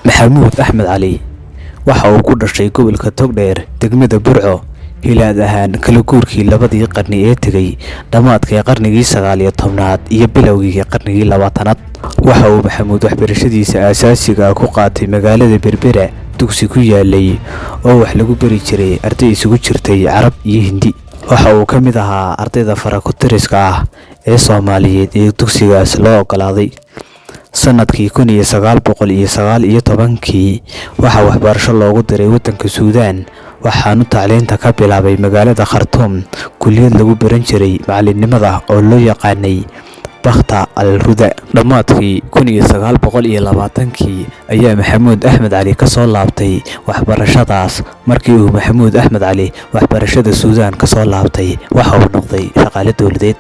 Maxamuud Axmed Cali waxa uu ku dhashay gobolka Togdheer degmada Burco hilaad ahaan kala guurkii labadii qarni ee tagay dhamaadkii qarnigii 19aad iyo bilowgii qarnigii 20aad. waxa uu Maxamuud waxbarashadiisa aasaasiga ku qaatay magaalada Berbera dugsi ku yaalay oo wax lagu bari jiray arday isugu jirtay Carab iyo Hindi. waxa uu ka mid ahaa ardayda farakutiriska ah ee Soomaaliyeed ee dugsigaas loo ogolaaday. sanadkii 1919 waxa waxbarasho loogu diray wadanka Suudaan waxaanu tacliinta ka bilaabay magaalada Khartoum kulliyad lagu baran jiray macalinimada oo loo yaqaanay Bakhta al-Ruda. dhamaadkii 1920 ayaa Maxamuud Axmed Cali ka soo laabtay waxbarashadaas. markii uu Maxamuud Axmed Cali waxbarashada Suudaan ka soo laabtay waxa uu noqday shaqaale dawladeed.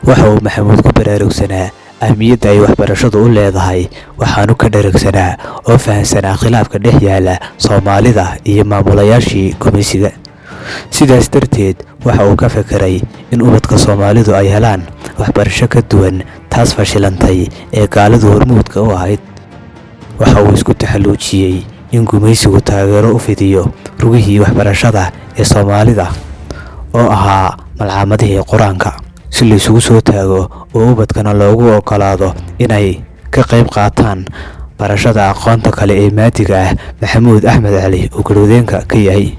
waxa uu Maxamuud ku baraarugsanaa ahmiyadda ay waxbarashadu u leedahay waxaanu ka dharagsanaa oo fahansanaa khilaafka dhex yaala Soomaalida iyo maamulayaashii gumeysiga. sidaas darteed waxa uu ka fekeray in ubadka Soomaalidu ay helaan waxbarasho ka duwan taas fashilantay ee gaaladu hormuudka u ahayd. waxa uu isku taxalluujiyay in gumeysigu taageero u fidiyo rugihii waxbarashada ee Soomaalida oo ahaa malcaamadihii Quraanka si la isugu soo taago oo ubadkana loogu ogolaado inay ka qayb qaataan barashada aqoonta kale ee maadiga ah. Maxamuud Axmed Cali oo garwadeenka ka yahay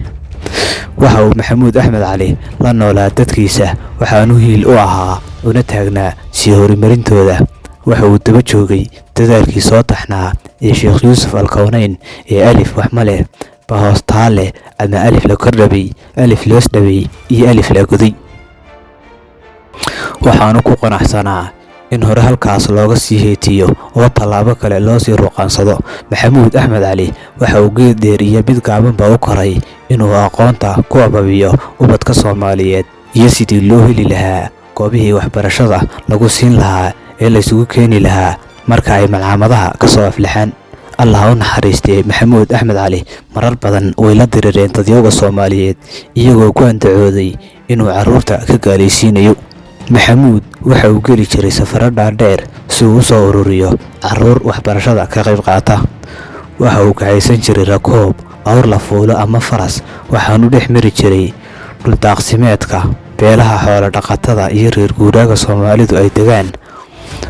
waxa uu Maxamuud Axmed Cali la noolaa dadkiisa waxaanu hiil u ahaa una taagnaa sii horumarintooda. waxa uu daba joogay dadaalkii soo taxnaa ee Sheekh Yuusuf Al-Kawnayn ee alif wax ma leh bahoostaale ama alif la kordhabay alif loos dhabay iyo alif la goday. waxaanu ku qanacsanaa in hore halkaas looga sii heetiyo oo tallaabo kale loo sii ruqaansado. Maxamuud Axmed Cali waxa uu geed dheer iyo mid gaabanba u koray inuu aqoonta ku ababiyo ubadka Soomaaliyeed iyo sidii loo heli lahaa goobihii waxbarashada lagu siin lahaa ee la isugu keeni lahaa marka ay malcaamadaha ka soo aflaxaan. allah u naxariistay Maxamuud Axmed Cali marar badan way la dirireen dadyoga Soomaaliyeed iyagoo ku andacooday inuu carruurta ka gaalaysiinayo. Maxamuud waxa uu geli jiray safaro dhaadheer si uu soo ururiyo carruur waxbarashada ka qayb qaata. waxa uu ka haysan jiray rakoob awr la fuulo ama faras waxaanu dhex mari jiray dhul daaqsimeedka beelaha xoolo dhaqatada iyo reer guuraaga Soomaalidu ay degaan.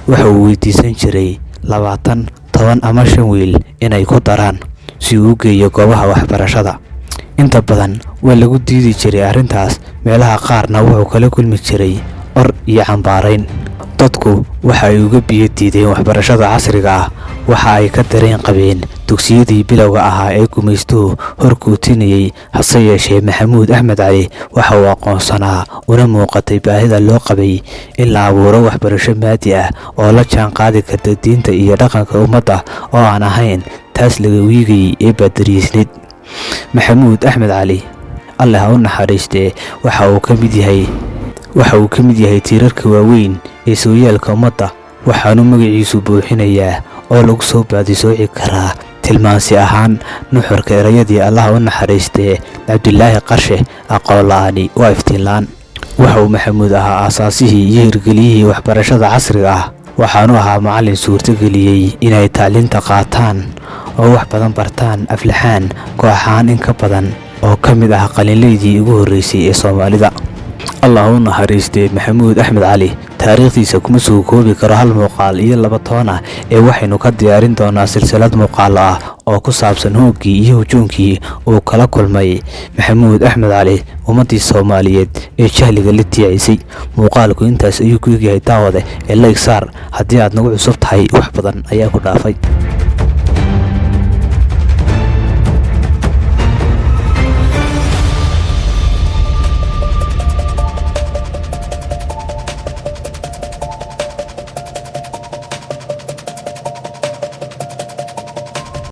waxa uu weydiisan jiray 20, 10 ama 5 wiil inay ku daraan si uu u geeyo goobaha waxbarashada. inta badan waa lagu diidi jiray arrintaas, meelaha qaarna wuxuu kala kulmi jiray or iyo cambaarayn. dadku waxa ay uga biyo diideen waxbarashada casriga ah waxa ay ka dareen qabeen dugsiyadii bilowga ahaa ee gumeystuhu horkuutinayay. hase yeeshee Maxamuud Axmed Cali waxa uu aqoonsanaa una muuqatay baahida loo qabay in la abuuro waxbarasho maadi ah oo la jaan qaadi karta diinta iyo dhaqanka ummadda oo aan ahayn taas laga wiigayay ee baadiriisnid. Maxamuud Axmed Cali allah ha u naxariistee waxa uu ka mid yahay tiirarka waaweyn ee sooyaalka ummadda waxaanu magaciisu buuxinayaa oo lagu soo baadisooci karaa tilmaansi ahaan nuxurka erayadii allah u naxariistee Cabdilaahi Qarshe aqoon la'aani waa iftiin la'aan. waxa uu Maxamuud ahaa aasaasihii iyo hirgeliyihii waxbarashada casriga ah waxaanu ahaa macallin suurtageliyey inay tacliinta qaataan oo wax badan bartaan aflaxaan kooxahan in ka badan oo ka mid ah qalinleydii ugu horreysay ee Soomaalida. allah u naxariistay Maxamuud Axmed Cali taariikhdiisa kuma soo koobi karo hal muuqaal iyo 2 toon ah ee waxaynu ka diyaarin doonaa silsilad muuqaal ah oo ku saabsan hooggii iyo hujuunkii uu kala kulmay Maxamuud Axmed Cali ummadii Soomaaliyeed ee jahliga la tiicisay. muuqaalku intaas ayuu ku yahay daawade ee like saar haddii aad nagu cusub tahay wax badan ayaa ku dhaafay.